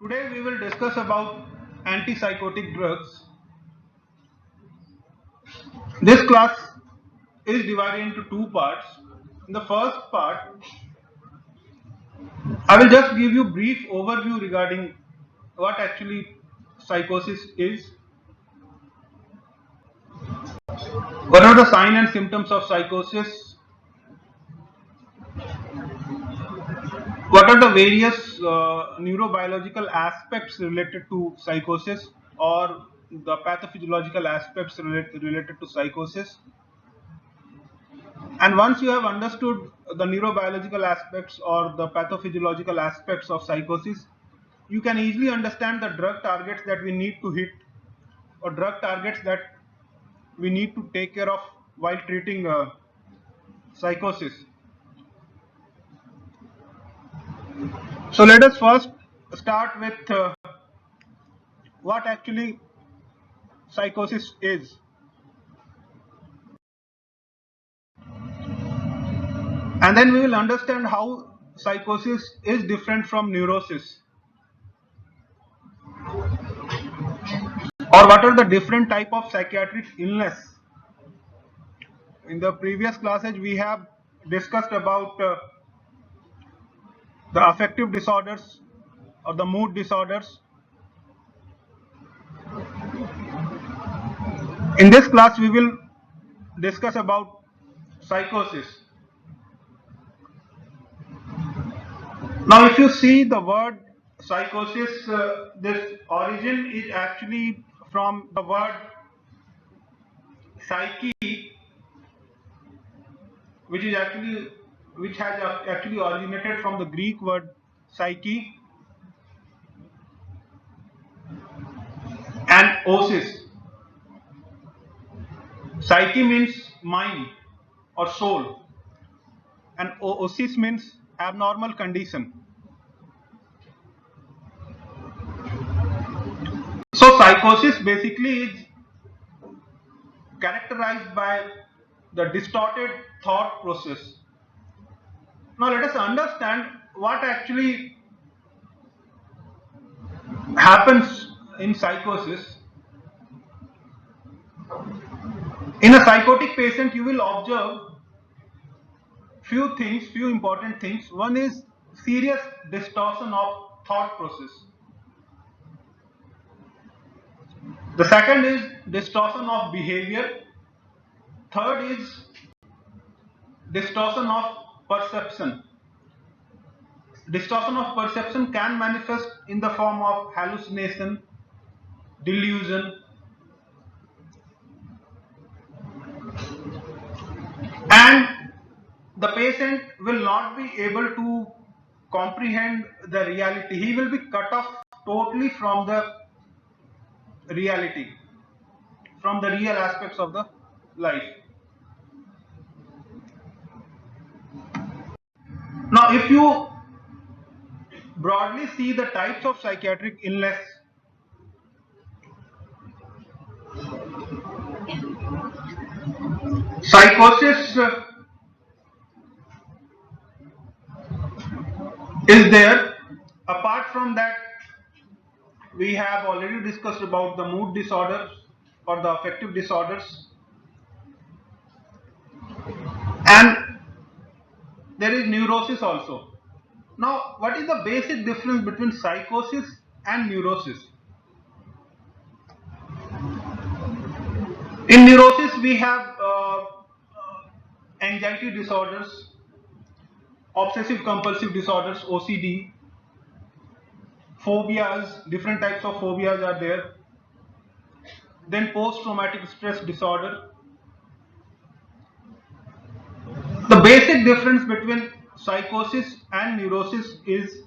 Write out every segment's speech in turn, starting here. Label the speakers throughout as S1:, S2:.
S1: Today we will discuss about antipsychotic drugs. This class is divided into two parts. In the first part, I will just give you brief overview regarding what actually psychosis is, what are the signs and symptoms of psychosis, what are the various neurobiological aspects related to psychosis or the pathophysiological aspects related to psychosis. And once you have understood the neurobiological aspects or the pathophysiological aspects of psychosis, you can easily understand the drug targets that we need to hit or drug targets that we need to take care of while treating psychosis. So let us first start with what actually psychosis is. And then we will understand how psychosis is different from neurosis, or what are the different type of psychiatric illness. In the previous classes we have discussed about the affective disorders or the mood disorders. In this class we will discuss about psychosis. Now if you see the word psychosis, this origin is actually from the word psyche, which has actually originated from the Greek word psyche and osis. Psyche means mind or soul, and osis means abnormal condition. So psychosis basically is characterized by the distorted thought process. Now let us understand what actually happens in psychosis. In a psychotic patient, you will observe few important things. One is serious distortion of thought process. The second is distortion of behavior. Third is distortion of perception. Distortion of perception can manifest in the form of hallucination, delusion, and the patient will not be able to comprehend the reality. He will be cut off totally from the reality, from the real aspects of the life. Now if you broadly see the types of psychiatric illness, psychosis is there. Apart from that, we have already discussed about the mood disorders or the affective disorders, and there is neurosis also. Now what is the basic difference between psychosis and neurosis? In neurosis we have anxiety disorders, obsessive compulsive disorders, OCD, phobias, different types of phobias are there, then post-traumatic stress disorder. The basic difference between psychosis and neurosis is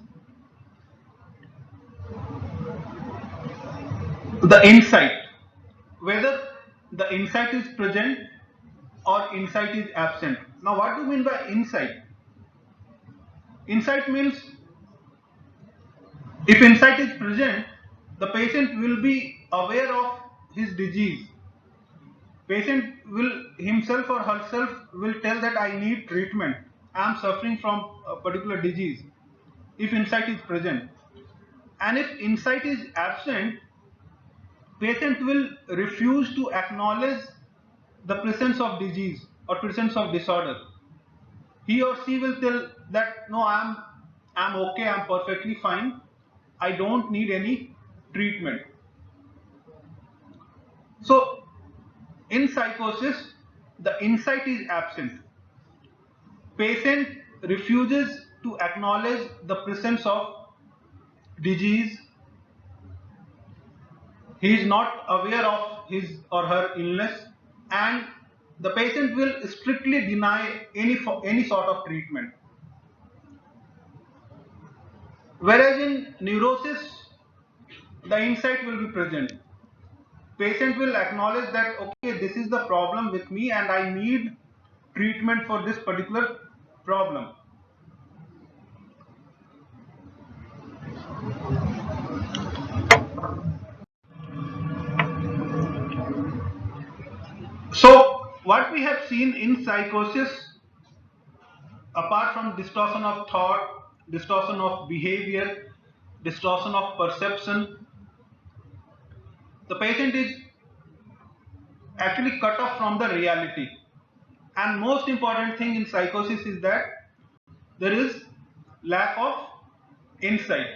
S1: the insight, whether the insight is present or insight is absent. Now what do you mean by insight? Insight means if insight is present, the patient will be aware of his disease. Patient will himself or herself will tell that I need treatment, I am suffering from a particular disease, if insight is present. And if insight is absent, patient will refuse to acknowledge the presence of disease or presence of disorder. He or she will tell that no, I'm okay, I'm perfectly fine, I don't need any treatment. So in psychosis, the insight is absent. Patient refuses to acknowledge the presence of disease. He is not aware of his or her illness, and the patient will strictly deny any sort of treatment. Whereas in neurosis, the insight will be present. Patient will acknowledge that okay, this is the problem with me and I need treatment for this particular problem. So what we have seen in psychosis, apart from distortion of thought, distortion of behavior, distortion of perception, the patient is actually cut off from the reality. And most important thing in psychosis is that there is lack of insight.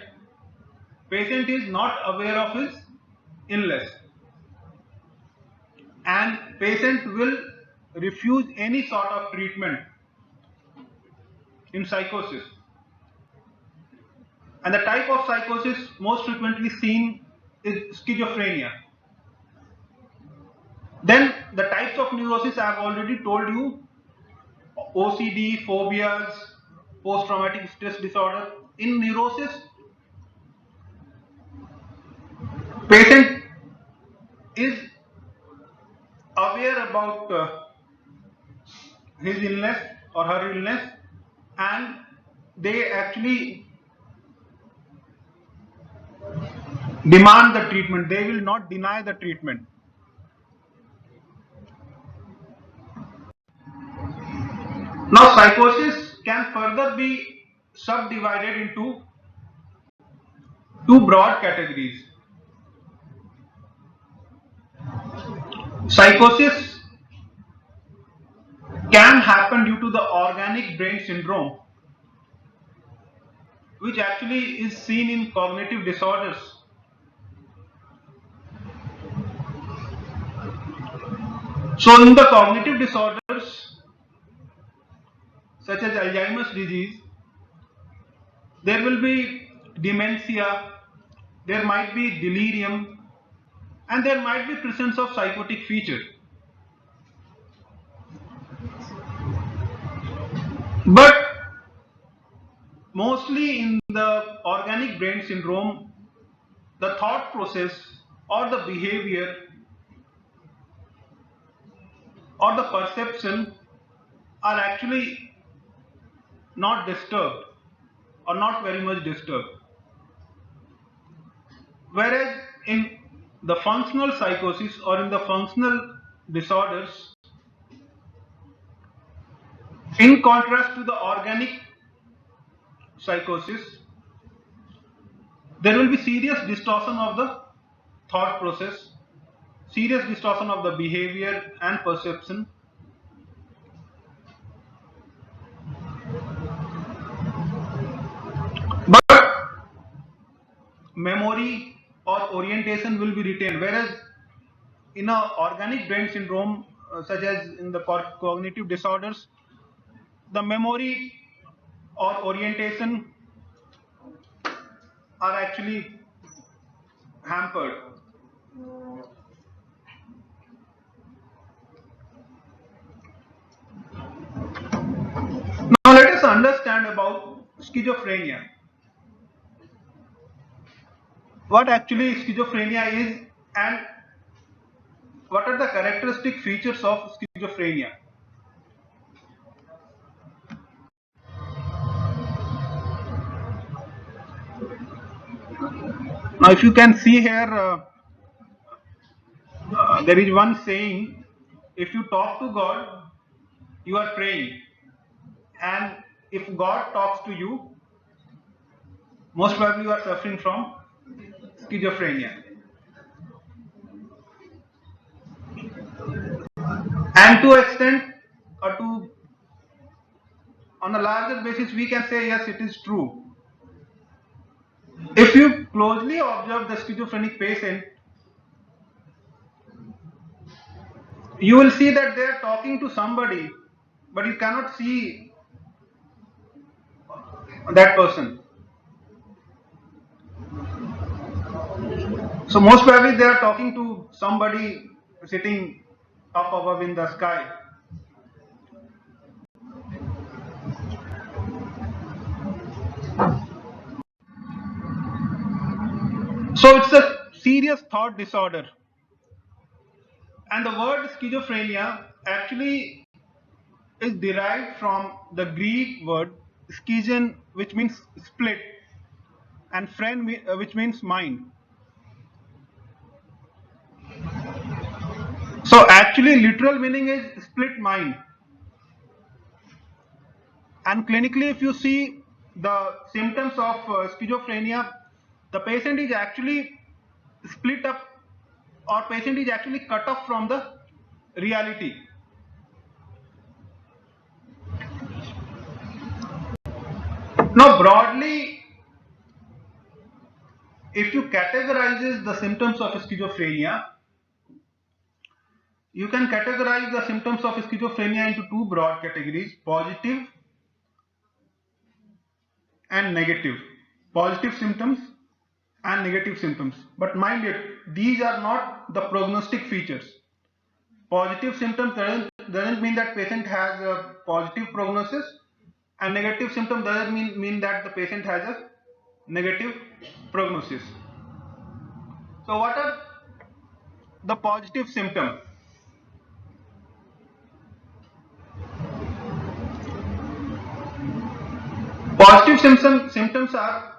S1: Patient is not aware of his illness, and patient will refuse any sort of treatment in psychosis. And the type of psychosis most frequently seen is schizophrenia. Then the types of neurosis I have already told you: OCD, phobias, post-traumatic stress disorder. In neurosis, patient is aware about his illness or her illness, and they actually demand the treatment. They will not deny the treatment. Now, psychosis can further be subdivided into two broad categories. Psychosis can happen due to the organic brain syndrome, which actually is seen in cognitive disorders. So in the cognitive disorders such as Alzheimer's disease, there will be dementia, there might be delirium, and there might be presence of psychotic feature. But mostly in the organic brain syndrome, the thought process or the behavior or the perception are actually not disturbed or not very much disturbed. Whereas in the functional psychosis or in the functional disorders, in contrast to the organic psychosis, there will be serious distortion of the thought process, serious distortion of the behavior and perception. But memory or orientation will be retained, whereas in a organic brain syndrome such as in the cognitive disorders, the memory or orientation are actually hampered. Now let us understand about schizophrenia. What actually schizophrenia is and what are the characteristic features of schizophrenia. Now if you can see here, there is one saying, if you talk to God, you are praying, and if God talks to you, most probably you are suffering from schizophrenia. And to extent or to on a larger basis, we can say yes, it is true. If you closely observe the schizophrenic patient, you will see that they are talking to somebody, but you cannot see that person. So most probably they are talking to somebody sitting up above in the sky. So it's a serious thought disorder. And the word schizophrenia actually is derived from the Greek word schizen, which means split, and phren, which means mind. So actually literal meaning is split mind. And clinically, if you see the symptoms of schizophrenia, the patient is actually split up, or patient is actually cut off from the reality. Now broadly, if you categorize the symptoms of schizophrenia, you can categorize the symptoms of schizophrenia into two broad categories: positive and negative. Positive symptoms and negative symptoms. But mind it, these are not the prognostic features. Positive symptoms doesn't mean that patient has a positive prognosis, and negative symptom doesn't mean that the patient has a negative prognosis. So what are the positive symptoms? Positive symptoms are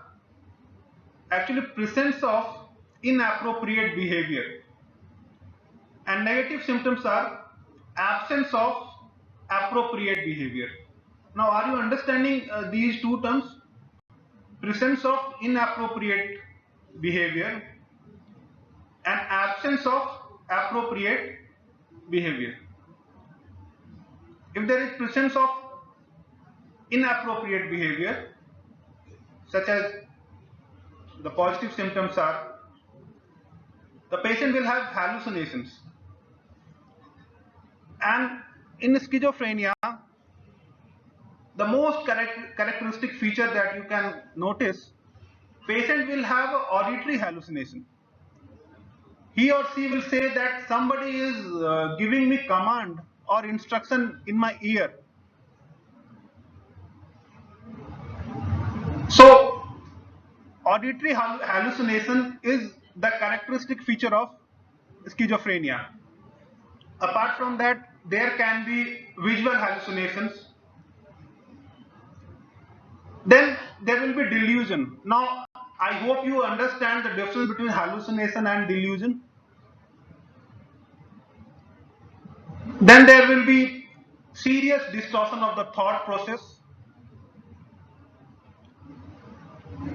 S1: actually presence of inappropriate behavior, and negative symptoms are absence of appropriate behavior. Now are you understanding these two terms? Presence of inappropriate behavior and absence of appropriate behavior. If there is presence of inappropriate behavior, such as the positive symptoms are, the patient will have hallucinations. And in schizophrenia, the most characteristic feature that you can notice, patient will have auditory hallucination. He or she will say that somebody is giving me command or instruction in my ear. So auditory hallucination is the characteristic feature of schizophrenia. Apart from that, there can be visual hallucinations. Then there will be delusion. Now I hope you understand the difference between hallucination and delusion. Then there will be serious distortion of the thought process.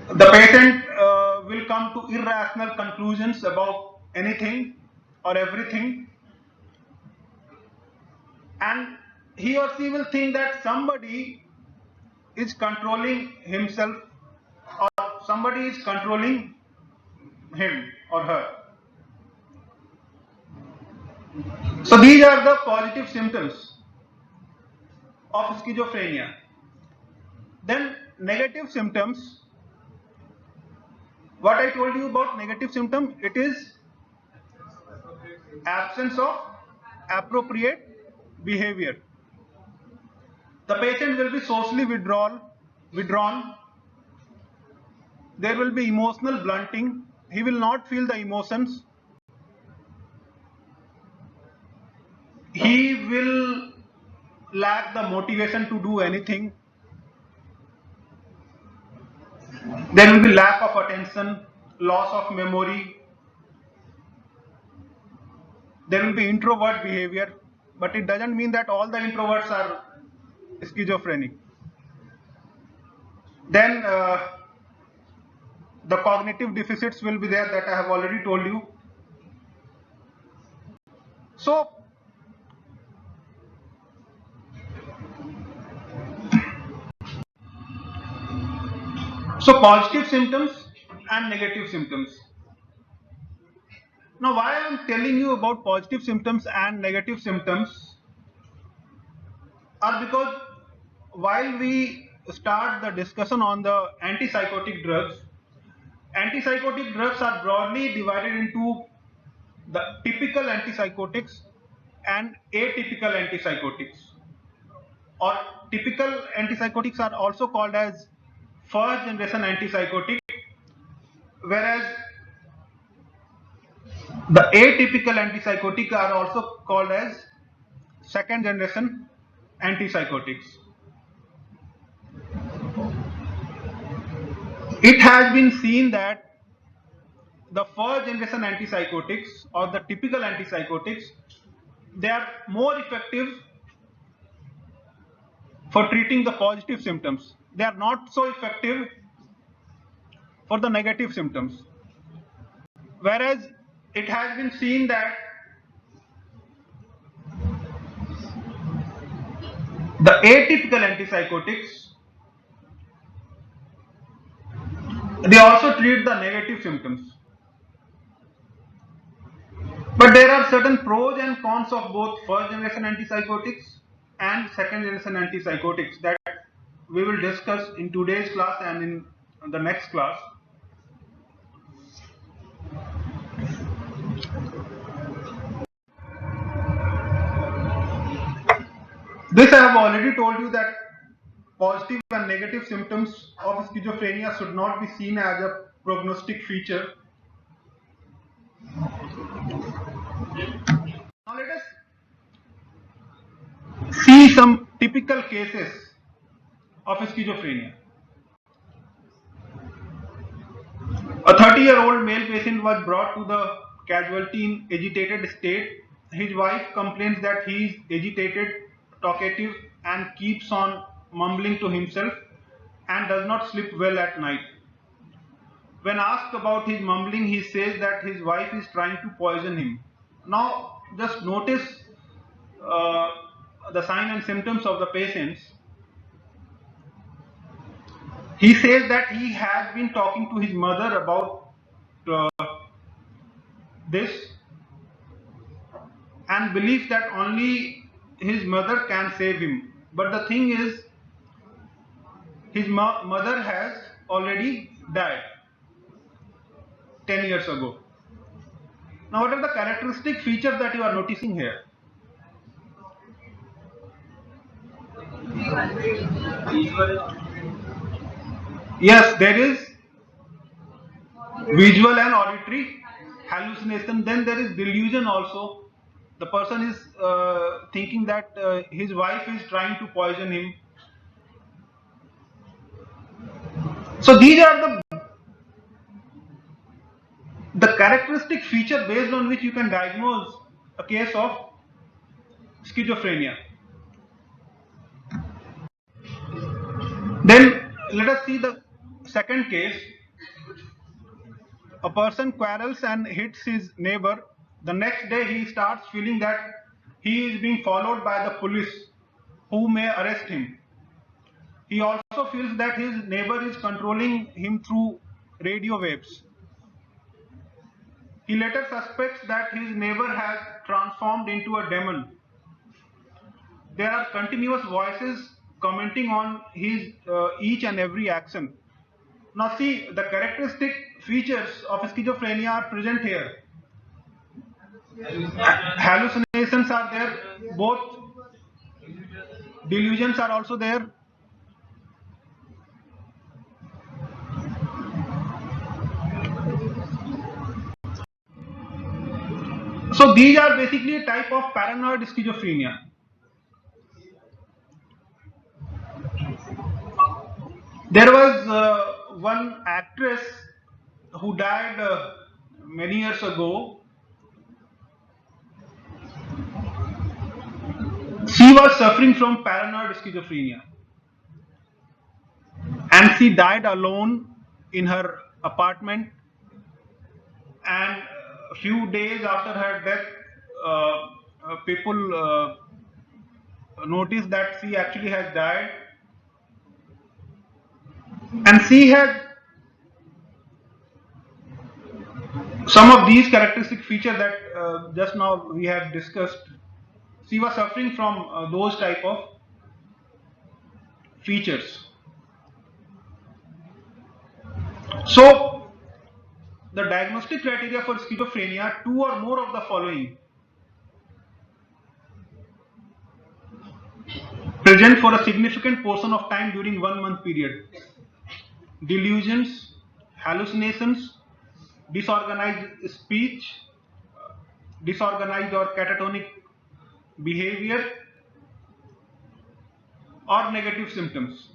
S1: The patient will come to irrational conclusions about anything or everything, and he or she will think that somebody is controlling himself or somebody is controlling him or her. So these are the positive symptoms of schizophrenia. Then negative symptoms, what I told you about negative symptom, it is absence of appropriate behavior. The patient will be socially withdrawn. There will be emotional blunting. He will not feel the emotions. He will lack the motivation to do anything. There will be lack of attention, loss of memory. There will be introvert behavior, but it doesn't mean that all the introverts are schizophrenic. Then The cognitive deficits will be there, that I have already told you. So positive symptoms and negative symptoms. Now, why I am telling you about positive symptoms and negative symptoms are because while we start the discussion on the antipsychotic drugs are broadly divided into the typical antipsychotics and atypical antipsychotics. Or typical antipsychotics are also called as first generation antipsychotic, whereas the atypical antipsychotic are also called as second generation antipsychotics. It has been seen that the first generation antipsychotics or the typical antipsychotics, they are more effective for treating the positive symptoms. They are not so effective for the negative symptoms. Whereas it has been seen that the atypical antipsychotics, they also treat the negative symptoms. But there are certain pros and cons of both first generation antipsychotics and second generation antipsychotics that we will discuss in today's class and in the next class. This I have already told you that positive and negative symptoms of schizophrenia should not be seen as a prognostic feature. Now let us see some typical cases of schizophrenia. A 30-year-old male patient was brought to the casualty in agitated state. His wife complains that he is agitated, talkative, and keeps on mumbling to himself and does not sleep well at night. When asked about his mumbling, he says that his wife is trying to poison him. Now, just notice the signs and symptoms of the patients. He says that he has been talking to his mother about this and believes that only his mother can save him. But the thing is, his mother has already died 10 years ago. Now, what are the characteristic features that you are noticing here? Yes, there is visual and auditory hallucination. Then there is delusion also. The person is thinking that his wife is trying to poison him. So these are the characteristic feature based on which you can diagnose a case of schizophrenia. Then let us see the second case. A person quarrels and hits his neighbor. The next day he starts feeling that he is being followed by the police who may arrest him. He also feels that his neighbor is controlling him through radio waves. He later suspects that his neighbor has transformed into a demon. There are continuous voices commenting on his each and every action. Now see, the characteristic features of schizophrenia are present here. Hallucinations are there, both delusions are also there. So these are basically a type of paranoid schizophrenia. There was one actress who died many years ago. She was suffering from paranoid schizophrenia and she died alone in her apartment, and a few days after her death, people noticed that she actually has died, and she had some of these characteristic features that just now we have discussed. She was suffering from those type of features. So the diagnostic criteria for schizophrenia, two or more of the following present for a significant portion of time during 1 month period: delusions, hallucinations, disorganized speech, disorganized or catatonic behavior, or negative symptoms.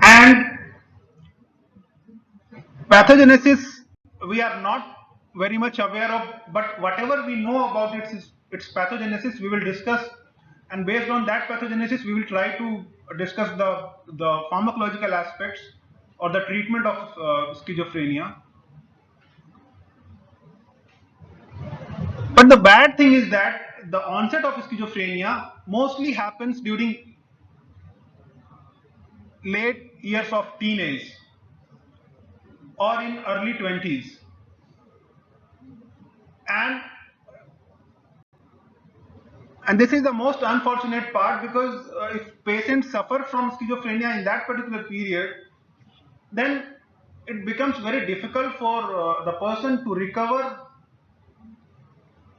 S1: And pathogenesis we are not very much aware of, but whatever we know about its pathogenesis we will discuss, and based on that pathogenesis we will try to discuss the pharmacological aspects or the treatment of schizophrenia. But the bad thing is that the onset of schizophrenia mostly happens during late years of teenage or in early 20s, and this is the most unfortunate part, because if patients suffer from schizophrenia in that particular period, then it becomes very difficult for the person to recover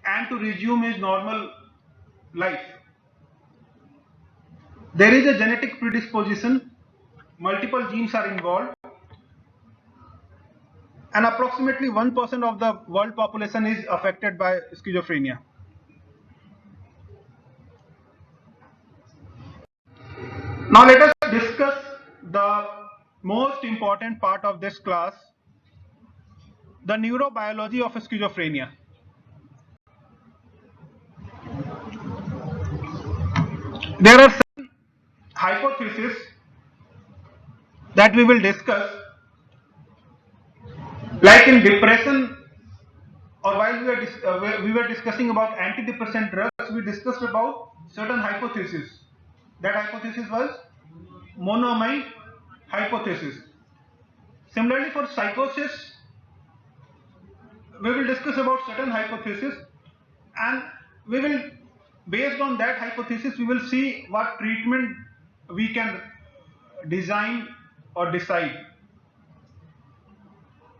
S1: and to resume his normal life. There is a genetic predisposition, multiple genes are involved, and approximately 1% of the world population is affected by schizophrenia. Now let us discuss the most important part of this class, the neurobiology of schizophrenia. There are some hypotheses that we will discuss, like in depression, or while we were discussing about antidepressant drugs, we discussed about certain hypotheses. That hypothesis was monoamine hypothesis. Similarly, for psychosis, we will discuss about certain hypotheses, and we will, based on that hypothesis, we will see what treatment we can design or decide.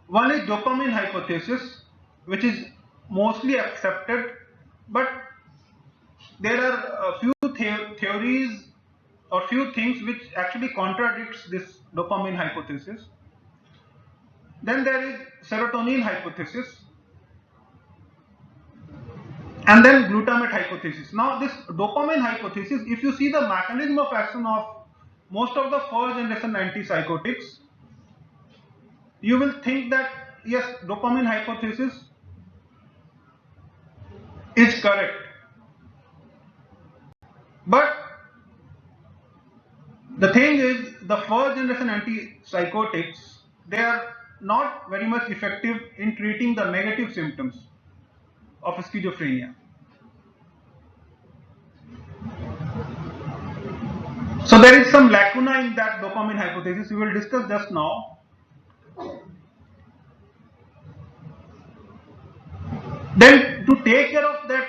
S1: One is dopamine hypothesis, which is mostly accepted, but there are a few theories or few things which actually contradicts this dopamine hypothesis. Then there is serotonin hypothesis, and then glutamate hypothesis. Now this dopamine hypothesis, if you see the mechanism of action of most of the first generation antipsychotics, you will think that yes, dopamine hypothesis is correct. But the thing is, the first generation antipsychotics, they are not very much effective in treating the negative symptoms of schizophrenia. So there is some lacuna in that dopamine hypothesis we will discuss just now. Then to take care of that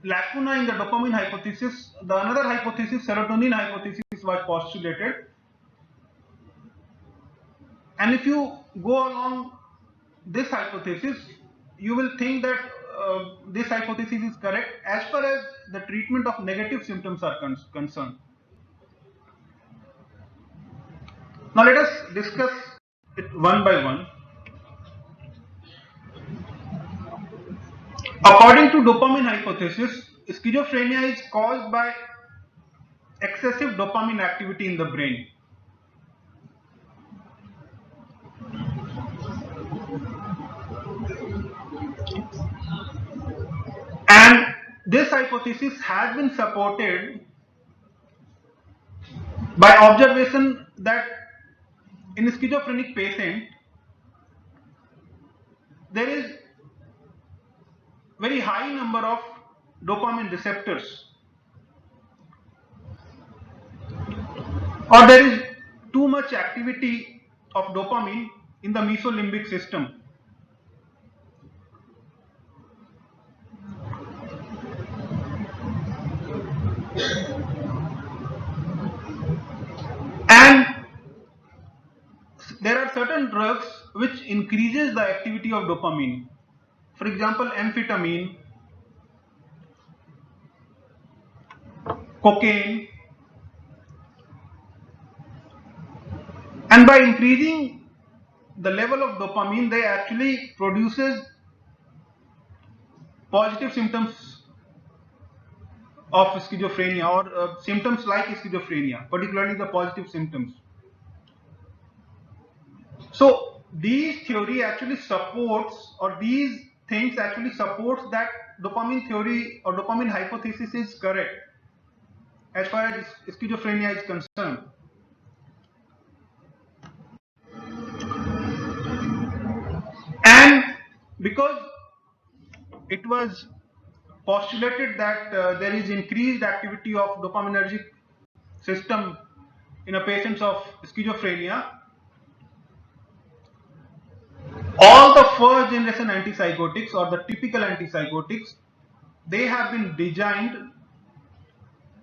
S1: lacuna in the dopamine hypothesis, the another hypothesis, serotonin hypothesis, was postulated. And if you go along this hypothesis, you will think that this hypothesis is correct as far as the treatment of negative symptoms are concerned. Now let us discuss it one by one. According to dopamine hypothesis, schizophrenia is caused by excessive dopamine activity in the brain. And this hypothesis has been supported by observation that in schizophrenic patient there is very high number of dopamine receptors, or there is too much activity of dopamine in the mesolimbic system. And there are certain drugs which increases the activity of dopamine. For example, amphetamine, cocaine, and by increasing the level of dopamine, they actually produces positive symptoms of schizophrenia, or symptoms like schizophrenia, particularly the positive symptoms. So these theory actually supports, or these things actually supports that dopamine theory or dopamine hypothesis is correct as far as schizophrenia is concerned. And because it was postulated that there is increased activity of dopaminergic system in a patients of schizophrenia, all the first generation antipsychotics or the typical antipsychotics, they have been designed,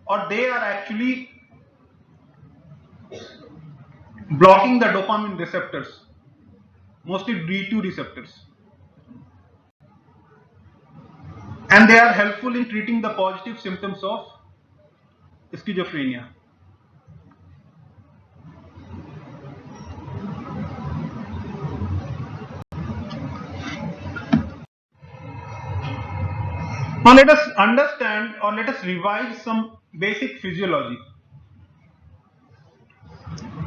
S1: or they are actually blocking the dopamine receptors, mostly D2 receptors, and they are helpful in treating the positive symptoms of schizophrenia. Now let us understand, or let us revise some basic physiology,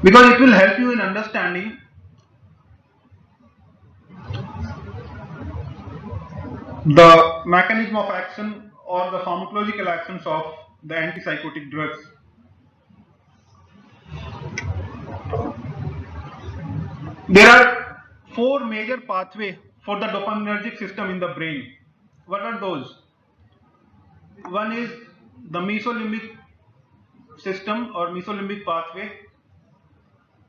S1: because it will help you in understanding the mechanism of action or the pharmacological actions of the antipsychotic drugs. There are four major pathways for the dopaminergic system in the brain. What are those? One is the mesolimbic system or mesolimbic pathway,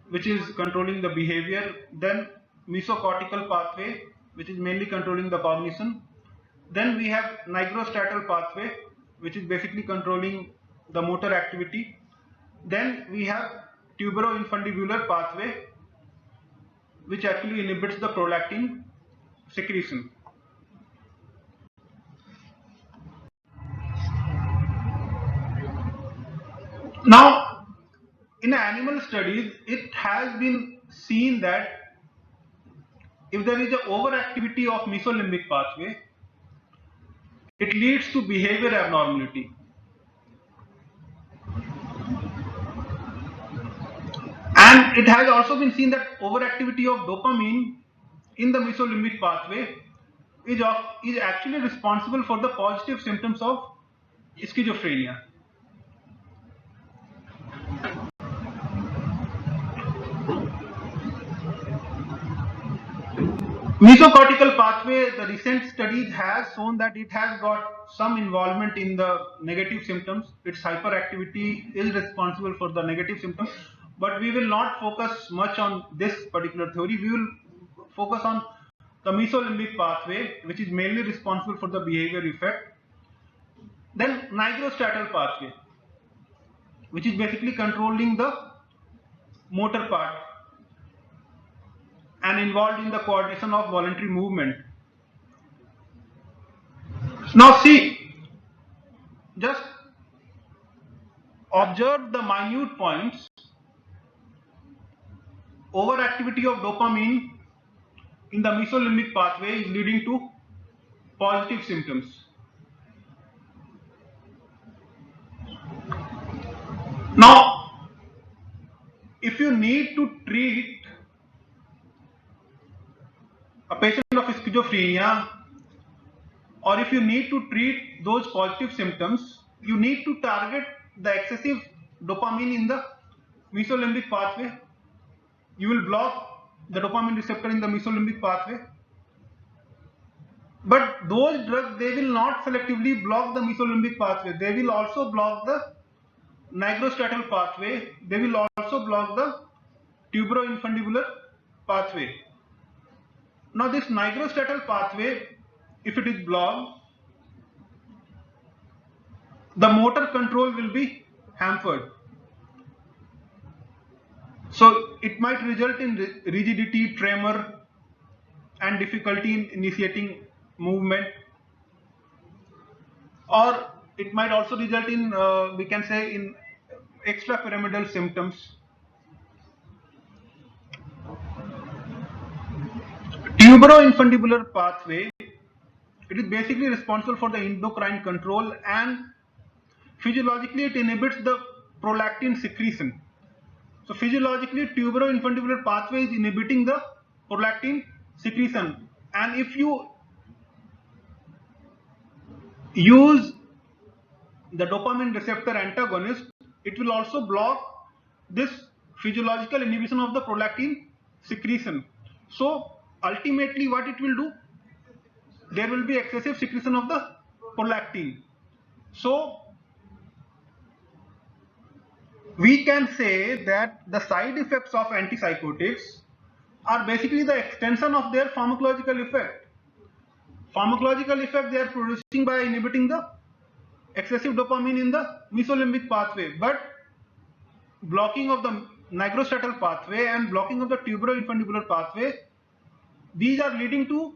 S1: which is controlling the behavior. Then mesocortical pathway, which is mainly controlling the cognition. Then we have nigrostriatal pathway, which is basically controlling the motor activity. Then we have tuberoinfundibular pathway, which actually inhibits the prolactin secretion. Now, in animal studies, it has been seen that if there is an overactivity of mesolimbic pathway, it leads to behavior abnormality. And it has also been seen that overactivity of dopamine in the mesolimbic pathway is actually responsible for the positive symptoms of schizophrenia. Mesocortical pathway, the recent studies has shown that it has got some involvement in the negative symptoms. Its hyperactivity is responsible for the negative symptoms, but we will not focus much on this particular theory. We will focus on the mesolimbic pathway, which is mainly responsible for the behavior effect. Then nigrostriatal pathway, which is basically controlling the motor part and involved in the coordination of voluntary movement. Now see, just observe the minute points. Overactivity of dopamine in the mesolimbic pathway is leading to positive symptoms. Now, if you need to treat a patient of schizophrenia, or if you need to treat those positive symptoms, you need to target the excessive dopamine in the mesolimbic pathway. You will block the dopamine receptor in the mesolimbic pathway. But those drugs, they will not selectively block the mesolimbic pathway. They will also block the nigrostriatal pathway. They will also block the tuberoinfundibular pathway. Now this nigrostriatal pathway, if it is blocked, the motor control will be hampered. So it might result in rigidity, tremor, and difficulty in initiating movement, or it might also result in, we can say, in extrapyramidal symptoms. Tuberoinfundibular pathway, it is basically responsible for the endocrine control, and physiologically it inhibits the prolactin secretion. So physiologically tuberoinfundibular pathway is inhibiting the prolactin secretion, and if you use the dopamine receptor antagonist, it will also block this physiological inhibition of the prolactin secretion. So ultimately what it will do, there will be excessive secretion of the prolactin. So we can say that the side effects of antipsychotics are basically the extension of their pharmacological effect. Pharmacological effect they are producing by inhibiting the excessive dopamine in the mesolimbic pathway, but blocking of the nigrostriatal pathway and blocking of the tuberoinfundibular pathway, these are leading to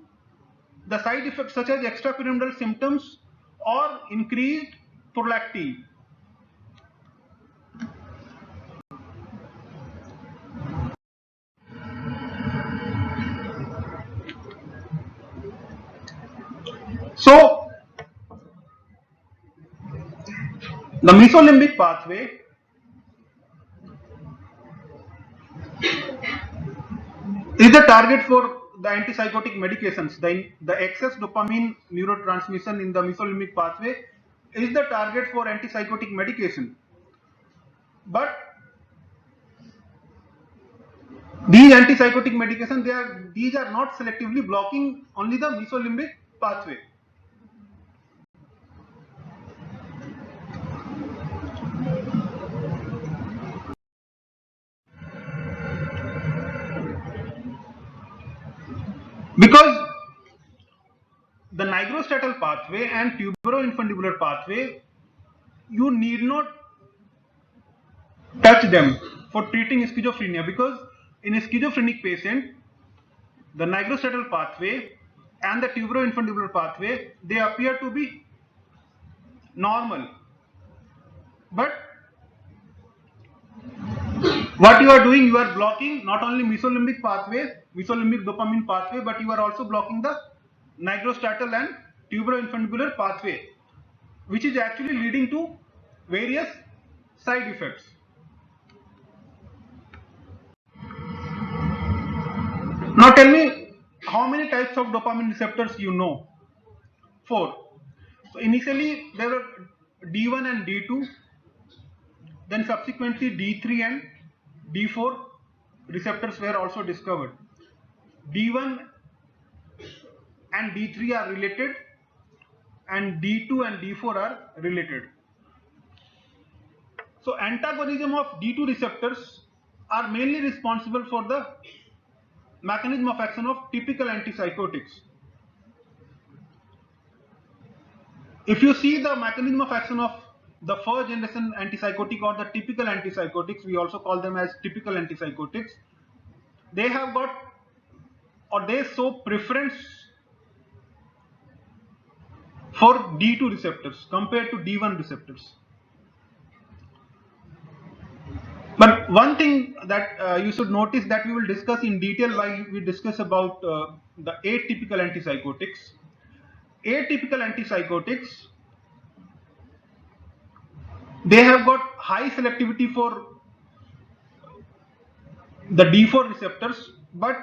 S1: the side effects such as extrapyramidal symptoms or increased prolactin. So the mesolimbic pathway is the target for the antipsychotic medications. The excess dopamine neurotransmission in the mesolimbic pathway is the target for antipsychotic medication. But these antipsychotic medications, these are not selectively blocking only the mesolimbic pathway. Because the nigrostriatal pathway and tuberoinfundibular pathway, you need not touch them for treating schizophrenia, because in a schizophrenic patient, the nigrostriatal pathway and the tuberoinfundibular pathway, they appear to be normal. But what you are doing, you are blocking not only mesolimbic pathway, mesolimbic dopamine pathway, but you are also blocking the nigrostriatal and tuberoinfundibular pathway, which is actually leading to various side effects. Now tell me, how many types of dopamine receptors you know? 4. So initially there were D1 and D2, then subsequently D3 and D4 receptors were also discovered. D1 and D3 are related, and D2 and D4 are related. So antagonism of D2 receptors are mainly responsible for the mechanism of action of typical antipsychotics. If you see the mechanism of action of the first generation antipsychotic or the typical antipsychotics, we also call them as typical antipsychotics, they have got, or they show preference for D2 receptors compared to D1 receptors. But one thing that you should notice, that we will discuss in detail while we discuss about the atypical antipsychotics. Atypical antipsychotics, they have got high selectivity for the D4 receptors, but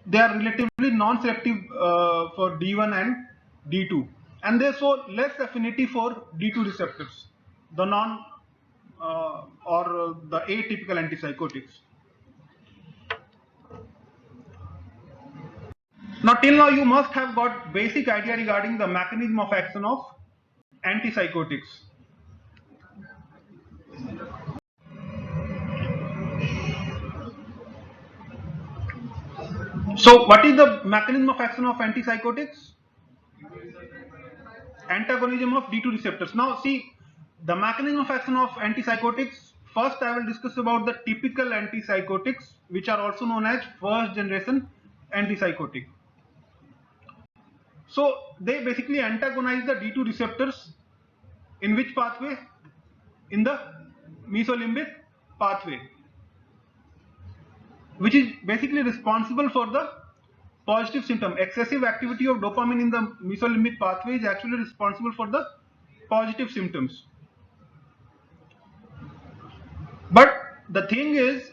S1: they are relatively non-selective for D1 and D2, and they show less affinity for D2 receptors, the non or the atypical antipsychotics. Now till now you must have got basic idea regarding the mechanism of action of antipsychotics. So what is the mechanism of action of antipsychotics? Antagonism of D2 receptors. Now see, the mechanism of action of antipsychotics, first I will discuss about the typical antipsychotics, which are also known as first generation antipsychotic. So they basically antagonize the D2 receptors in which pathway? In the mesolimbic pathway, which is basically responsible for the positive symptom. Excessive activity of dopamine in the mesolimbic pathway is actually responsible for the positive symptoms. But the thing is,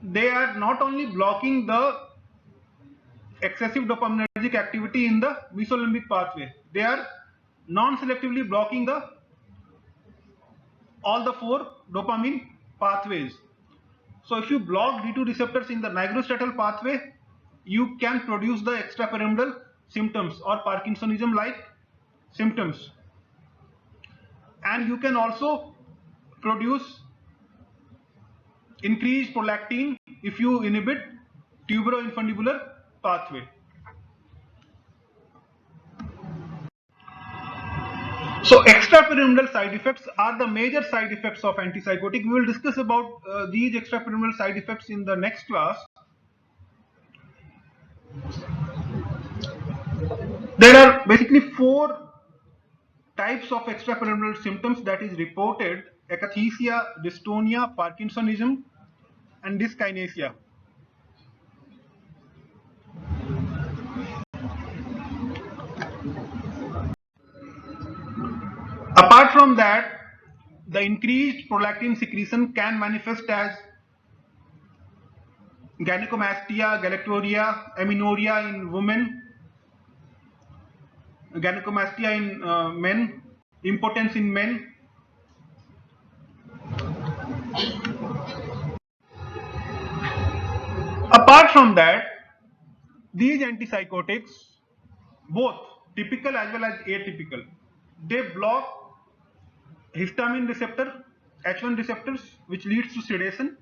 S1: they are not only blocking the excessive dopaminergic activity in the mesolimbic pathway, they are non-selectively blocking all the four dopamine pathways. So if you block D2 receptors in the nigrostriatal pathway, you can produce the extrapyramidal symptoms or Parkinsonism like symptoms, and you can also produce increased prolactin if you inhibit tuberoinfundibular pathway. So extrapyramidal side effects are the major side effects of antipsychotic. We will discuss about these extrapyramidal side effects in the next class. There are basically four types of extrapyramidal symptoms that is reported: akathisia, dystonia, Parkinsonism, and dyskinesia. Apart from that, the increased prolactin secretion can manifest as gynecomastia, galactorrhea, amenorrhea in women, gynecomastia in men, impotence in men. Apart from that, these antipsychotics, both typical as well as atypical, they block histamine receptor, H1 receptors, which leads to sedation.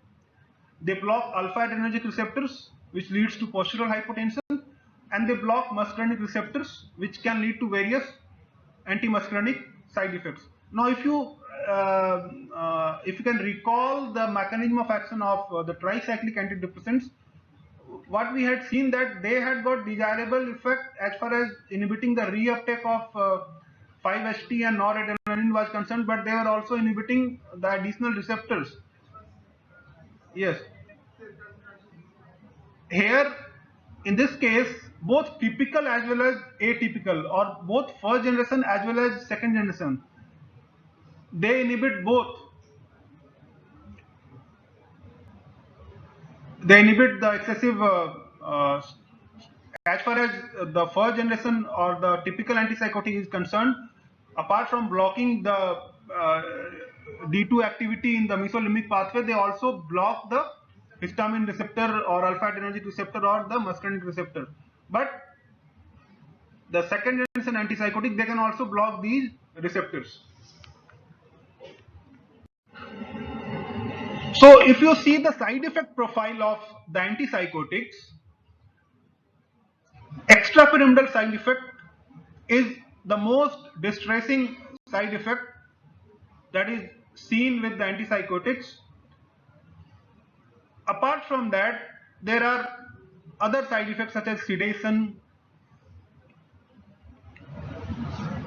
S1: They block alpha adrenergic receptors, which leads to postural hypotension, and they block muscarinic receptors, which can lead to various antimuscarinic side effects. Now, if you can recall the mechanism of action of the tricyclic antidepressants, what we had seen that they had got desirable effect as far as inhibiting the reuptake of 5-HT and noradrenaline was concerned, but they were also inhibiting the additional receptors. Yes. Here, in this case, both typical as well as atypical, or both first generation as well as second generation, they inhibit both. They inhibit the excessive, as far as the first generation or the typical antipsychotic is concerned, apart from blocking the D2 activity in the mesolimbic pathway, they also block the histamine receptor or alpha adrenergic receptor or the muscarinic receptor. But the second generation antipsychotic, they can also block these receptors. So if you see the side effect profile of the antipsychotics, extrapyramidal side effect is the most distressing side effect that is seen with the antipsychotics. Apart from that, there are other side effects such as sedation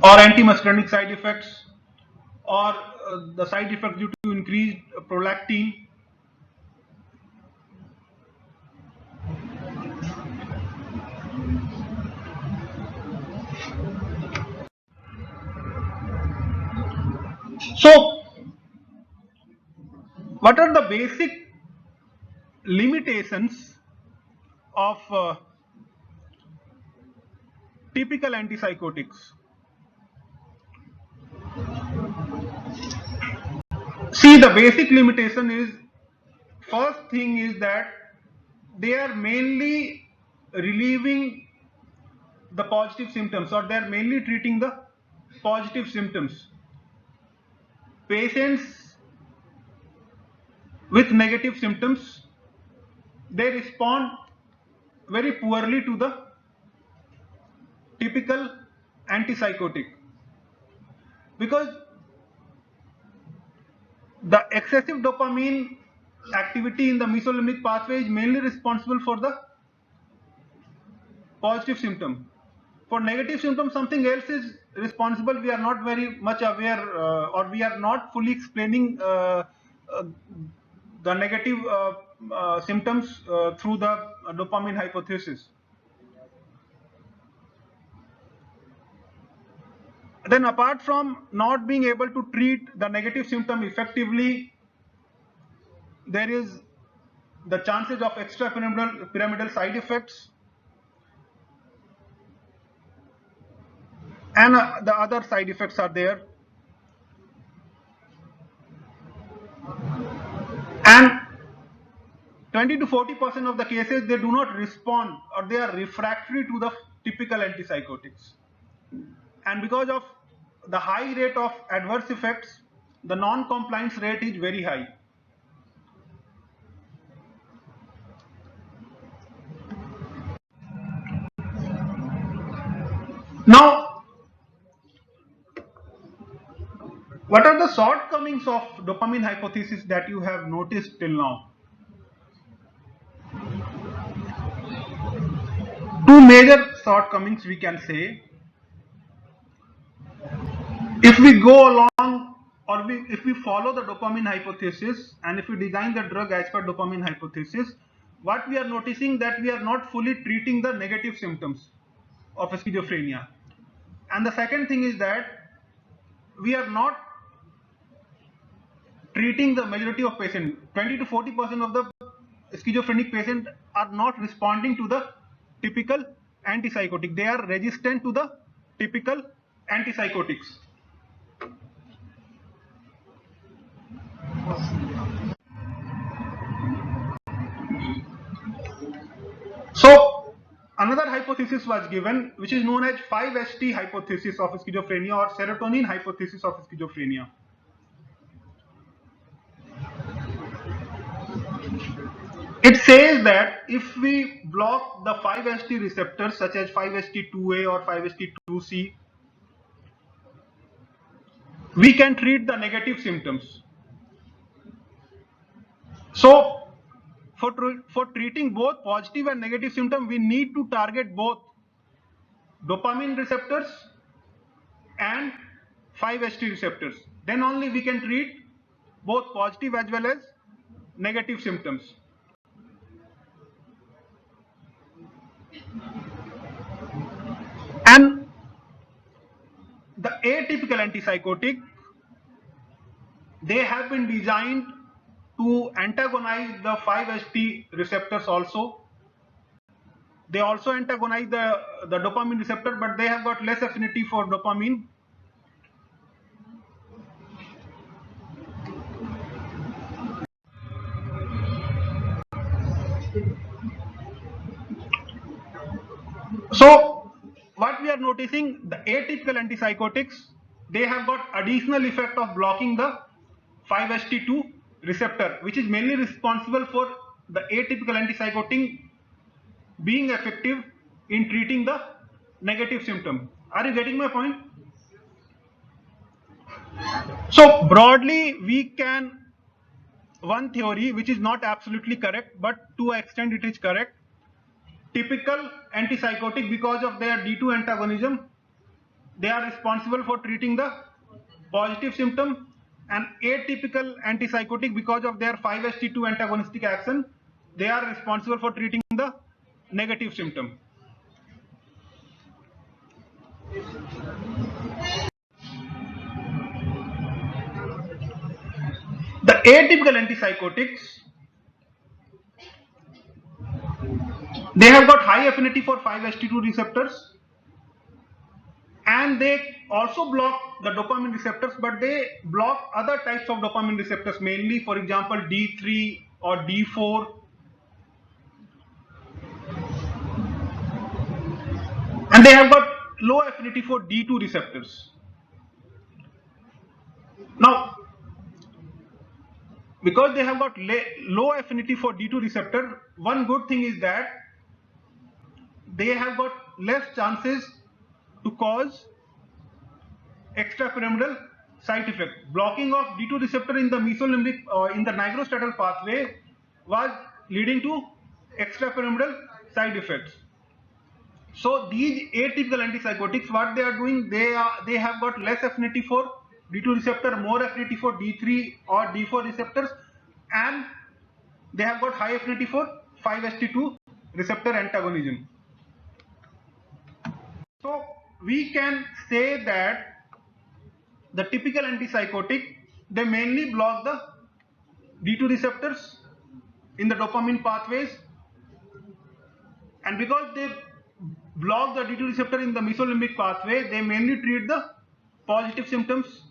S1: or antimuscarinic side effects, or the side effects due to increased prolactin. So, what are the basic limitations of typical antipsychotics? See, the basic limitation is, first thing is that they are mainly relieving the positive symptoms, or they are mainly treating the positive symptoms. Patients with negative symptoms, they respond very poorly to the typical antipsychotic, because the excessive dopamine activity in the mesolimbic pathway is mainly responsible for the positive symptom. For negative symptom, something else is responsible. We are not very much aware, or we are not fully explaining uh, the negative symptoms through the dopamine hypothesis. Then, apart from not being able to treat the negative symptom effectively, there is the chances of extrapyramidal side effects, and the other side effects are there. And 20 to 40% of the cases, they do not respond, or they are refractory to the typical antipsychotics. And because of the high rate of adverse effects, the non-compliance rate is very high. Now, what are the shortcomings of dopamine hypothesis that you have noticed till now? Two major shortcomings we can say. If we go along, or if we follow the dopamine hypothesis, and if we design the drug as per dopamine hypothesis, what we are noticing that we are not fully treating the negative symptoms of schizophrenia. And the second thing is that we are not treating the majority of patients. 20 to 40% of the schizophrenic patients are not responding to the typical antipsychotic. They are resistant to the typical antipsychotics. So another hypothesis was given, which is known as 5-HT hypothesis of schizophrenia, or serotonin hypothesis of schizophrenia. It says that if we block the 5-HT receptors, such as 5-HT2A or 5-HT2C, we can treat the negative symptoms. So for treating both positive and negative symptoms, we need to target both dopamine receptors and 5-HT receptors. Then only we can treat both positive as well as negative symptoms. And the atypical antipsychotic, they have been designed to antagonize the 5-HT receptors also. They also antagonize the dopamine receptor, but they have got less affinity for dopamine. So what we are noticing, the atypical antipsychotics, they have got additional effect of blocking the 5-HT2 receptor, which is mainly responsible for the atypical antipsychotic being effective in treating the negative symptom. Are you getting my point? So broadly, we can, one theory which is not absolutely correct, but to an extent it is correct. Typical antipsychotic, because of their D2 antagonism, they are responsible for treating the positive symptom, and atypical antipsychotic, because of their 5-HT2 antagonistic action, they are responsible for treating the negative symptom. The atypical antipsychotics, they have got high affinity for 5-HT2 receptors, and they also block the dopamine receptors, but they block other types of dopamine receptors, mainly, for example, D3 or D4. And they have got low affinity for D2 receptors. Now, because they have got low affinity for D2 receptor, one good thing is that they have got less chances to cause extrapyramidal side effect. Blocking of D2 receptor in the mesolimbic or in the nigrostriatal pathway was leading to extrapyramidal side effects. So these atypical antipsychotics, what they are doing, they have got less affinity for D2 receptor, more affinity for D3 or D4 receptors, and they have got high affinity for 5-HT2 receptor antagonism. So we can say that the typical antipsychotic, they mainly block the D2 receptors in the dopamine pathways, and because they block the D2 receptor in the mesolimbic pathway, they mainly treat the positive symptoms.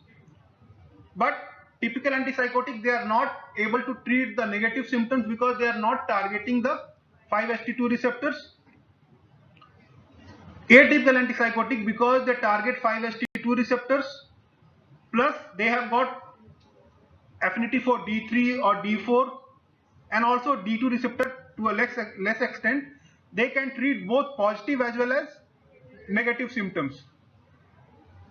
S1: But typical antipsychotic, they are not able to treat the negative symptoms because they are not targeting the 5-HT2 receptors. Atypical antipsychotic, because they target 5-HT2 receptors, plus they have got affinity for D3 or D4 and also D2 receptor to a less extent, they can treat both positive as well as negative symptoms.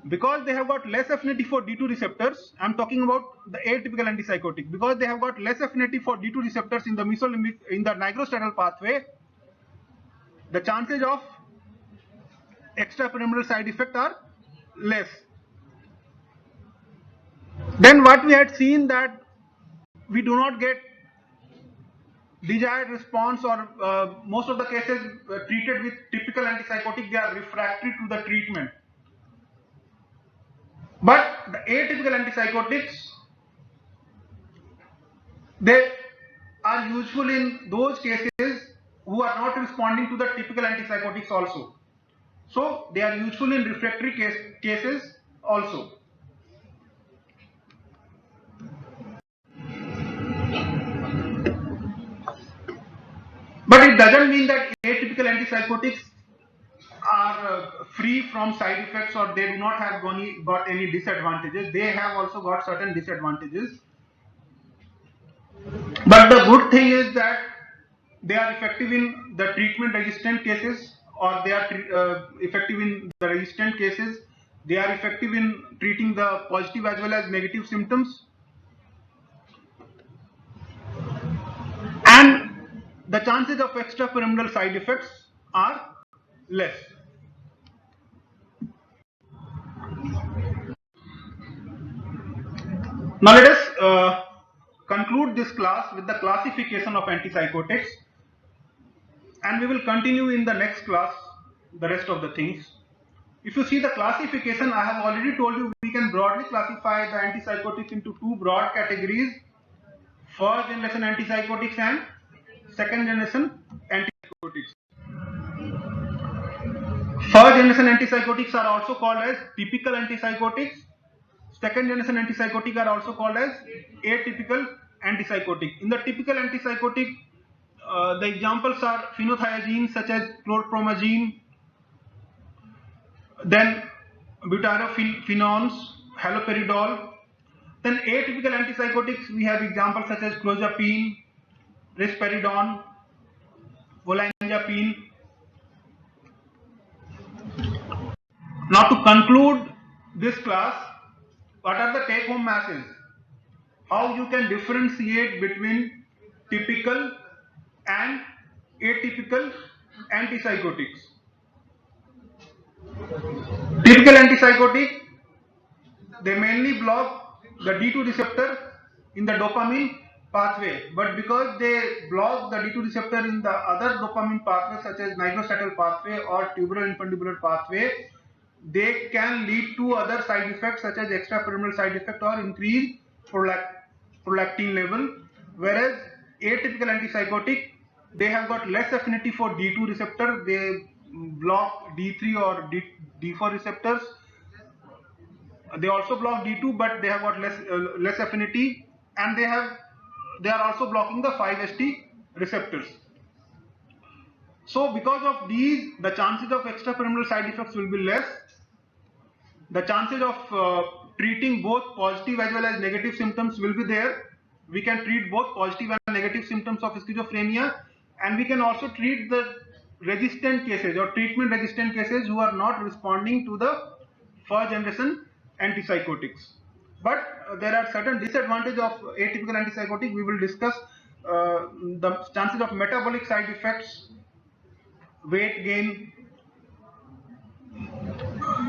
S1: Because they have got less affinity for D2 receptors, I'm talking about the atypical antipsychotic, because they have got less affinity for D2 receptors in the mesolimbic, in the nigrostriatal pathway, the chances of extrapyramidal side effect are less. Then what we had seen, that we do not get desired response, or most of the cases treated with typical antipsychotic, they are refractory to the treatment. But the atypical antipsychotics, they are useful in those cases who are not responding to the typical antipsychotics also. So they are useful in refractory cases also. But it doesn't mean that atypical antipsychotics are free from side effects, or they do not have got any disadvantages. They have also got certain disadvantages. But the good thing is that they are effective in the treatment resistant cases, or they are effective in the resistant cases. They are effective in treating the positive as well as negative symptoms. And the chances of extrapyramidal side effects are less. Now let us conclude this class with the classification of antipsychotics, and we will continue in the next class the rest of the things. If you see the classification, I have already told you we can broadly classify the antipsychotics into two broad categories: first generation antipsychotics and second generation antipsychotics. First generation antipsychotics are also called as typical antipsychotics. Second generation antipsychotic are also called as atypical antipsychotic. In the typical antipsychotic, the examples are phenothiazine such as chlorpromazine, then butyrylphenones, haloperidol. Then atypical antipsychotics, we have examples such as clozapine, risperidone, olanzapine. Now to conclude this class, what are the take-home messages? How you can differentiate between typical and atypical antipsychotics. Typical antipsychotic, they mainly block the D2 receptor in the dopamine pathway, but because they block the D2 receptor in the other dopamine pathways such as nigrostriatal pathway or tuberoinfundibular pathway, they can lead to other side effects such as extrapyramidal side effect or increased prolactin level. Whereas atypical antipsychotic, they have got less affinity for D2 receptor, block D3 or D4 receptors. They also block D2, but they have got less affinity, and they are also blocking the 5-HT receptors. So because of these, the chances of extrapyramidal side effects will be less. The chances of treating both positive as well as negative symptoms will be there. We can treat both positive and negative symptoms of schizophrenia, and we can also treat the resistant cases or treatment resistant cases who are not responding to the first generation antipsychotics. But there are certain disadvantages of atypical antipsychotic. We will discuss the chances of metabolic side effects, weight gain,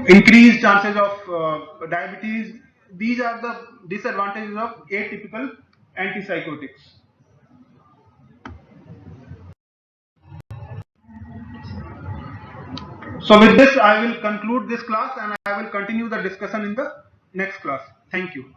S1: increased chances of diabetes. These are the disadvantages of atypical antipsychotics. So with this, I will conclude this class and I will continue the discussion in the next class. Thank you.